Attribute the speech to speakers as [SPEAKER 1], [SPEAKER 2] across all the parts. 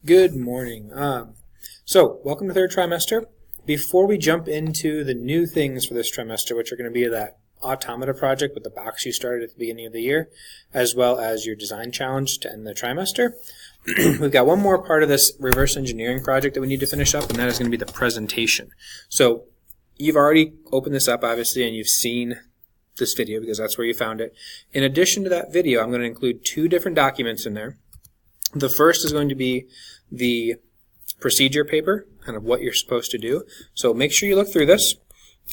[SPEAKER 1] Good morning. Welcome to third trimester. Before we jump into the new things for this trimester, which are going to be that automata project with the box you started at the beginning of the year, as well as your design challenge to end the trimester, we've got one more part of this reverse engineering project that we need to finish up, and that is going to be the presentation. So you've already opened this up, obviously, and you've seen this video because that's where you found it. In addition to that video, I'm going to include two different documents in there. The first is going to be the procedure paper, kind of what you're supposed to do. So make sure you look through this.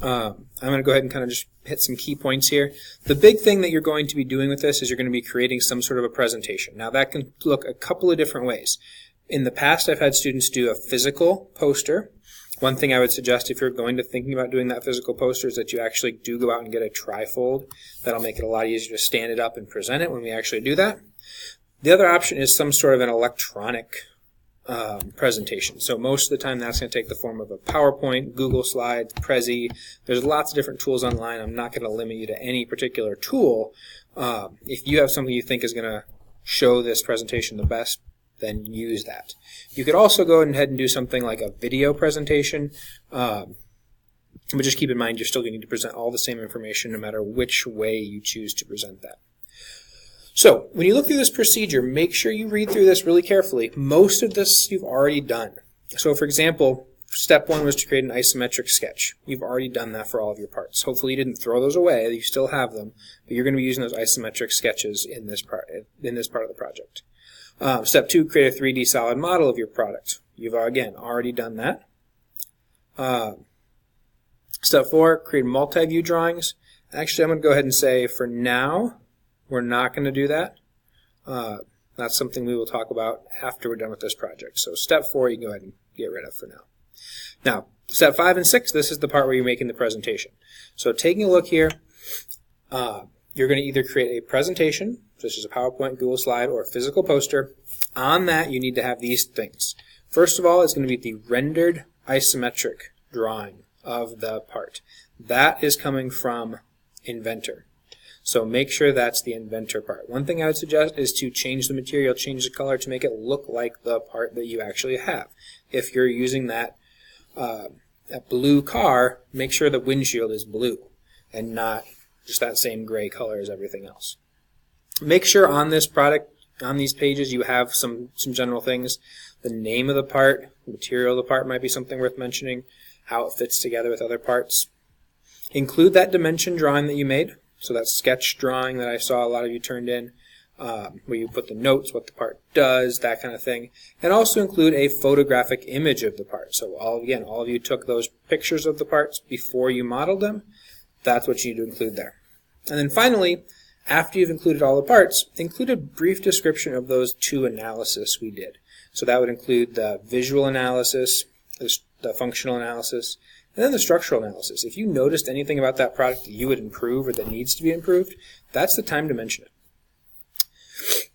[SPEAKER 1] I'm going to go ahead and kind of just hit some key points here. The big thing that you're going to be doing with this is you're going to be creating some sort of a presentation. Now that can look a couple of different ways. In the past, I've had students do a physical poster. One thing I would suggest if you're going to thinking about doing that physical poster is that you actually do go out and get a trifold. That'll make it a lot easier to stand it up and present it when we actually do that. The other option is some sort of an electronic presentation. So most of the time that's going to take the form of a PowerPoint, Google Slides, Prezi. There's lots of different tools online. I'm not going to limit you to any particular tool. If you have something you think is going to show this presentation the best, then use that. You could also go ahead and do something like a video presentation, but just keep in mind you're still going to need to present all the same information no matter which way you choose to present that. So, when you look through this procedure, make sure you read through this really carefully. Most of this you've already done. So, for example, step one was to create an isometric sketch. You've already done that for all of your parts. Hopefully you didn't throw those away, you still have them, but you're going to be using those isometric sketches in this part of the project. Step two, create a 3D solid model of your product. You've, again, already done that. Step four, create multi-view drawings. Actually, I'm going to go ahead and say, for now, we're not going to do that. That's something we will talk about after we're done with this project. So step four, you can go ahead and get rid of for now. Now, step 5 and 6, this is the part where you're making the presentation. So taking a look here, you're going to either create a presentation, such as a PowerPoint, Google slide, or a physical poster. On that, you need to have these things. First of all, it's going to be the rendered isometric drawing of the part. That is coming from Inventor. So make sure that's the Inventor part. One thing I would suggest is to change the material, change the color to make it look like the part that you actually have. If you're using that blue car, make sure the windshield is blue and not just that same gray color as everything else. Make sure on this product, on these pages, you have some general things. The name of the part, the material of the part might be something worth mentioning, how it fits together with other parts. Include that dimension drawing that you made. So that sketch drawing that I saw a lot of you turned in, where you put the notes, what the part does, that kind of thing. And also include a photographic image of the part. So all of you took those pictures of the parts before you modeled them. That's what you need to include there. And then finally, after you've included all the parts, include a brief description of those two analyses we did. So that would include the visual analysis, the functional analysis, and then the structural analysis. If you noticed anything about that product that you would improve or that needs to be improved, that's the time to mention it.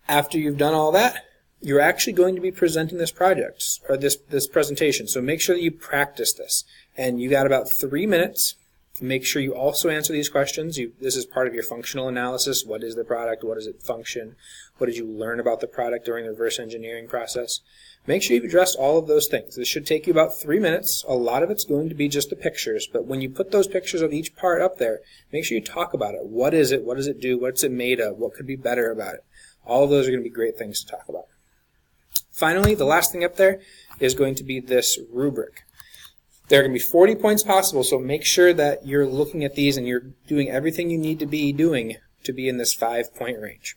[SPEAKER 1] After you've done all that, you're actually going to be presenting this project, or this presentation. So make sure that you practice this. And you got about 3 minutes. Make sure you also answer these questions. This is part of your functional analysis. What is the product? What does it function? What did you learn about the product during the reverse engineering process? Make sure you've addressed all of those things. This should take you about 3 minutes. A lot of it's going to be just the pictures, but when you put those pictures of each part up there, make sure you talk about it. What is it? What does it do? What's it made of? What could be better about it? All of those are going to be great things to talk about. Finally, the last thing up there is going to be this rubric. There are going to be 40 points possible, so make sure that you're looking at these and you're doing everything you need to be doing to be in this 5-point range.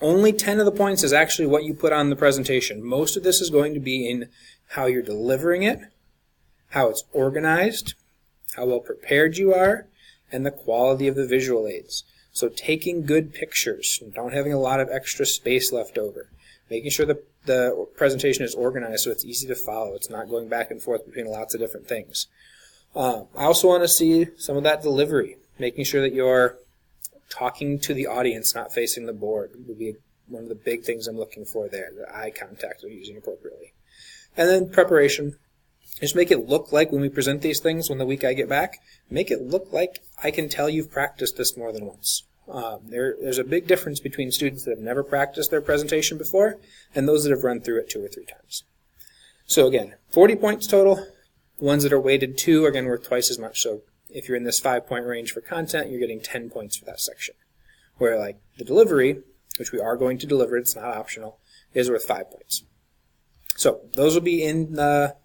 [SPEAKER 1] Only 10 of the points is actually what you put on the presentation. Most of this is going to be in how you're delivering it, how it's organized, how well prepared you are, and the quality of the visual aids. So taking good pictures, don't having a lot of extra space left over, making sure the presentation is organized so it's easy to follow. It's not going back and forth between lots of different things. I also want to see some of that delivery, making sure that you're talking to the audience, not facing the board, would be one of the big things I'm looking for there, the eye contact of using appropriately. And then preparation. Just make it look like when we present these things, when the week I get back, make it look like I can tell you've practiced this more than once. There's a big difference between students that have never practiced their presentation before and those that have run through it 2 or 3 times. So again, 40 points total. The ones that are weighted 2 are again worth twice as much. So if you're in this 5-point range for content, you're getting 10 points for that section. Where like the delivery, which we are going to deliver, it's not optional, is worth 5 points. So those will be in the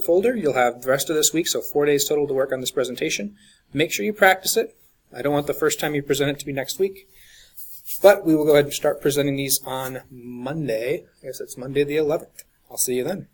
[SPEAKER 1] folder. You'll have the rest of this week, so 4 days total to work on this presentation. Make sure you practice it. I don't want the first time you present it to be next week. But we will go ahead and start presenting these on Monday. I guess it's Monday the 11th. I'll see you then.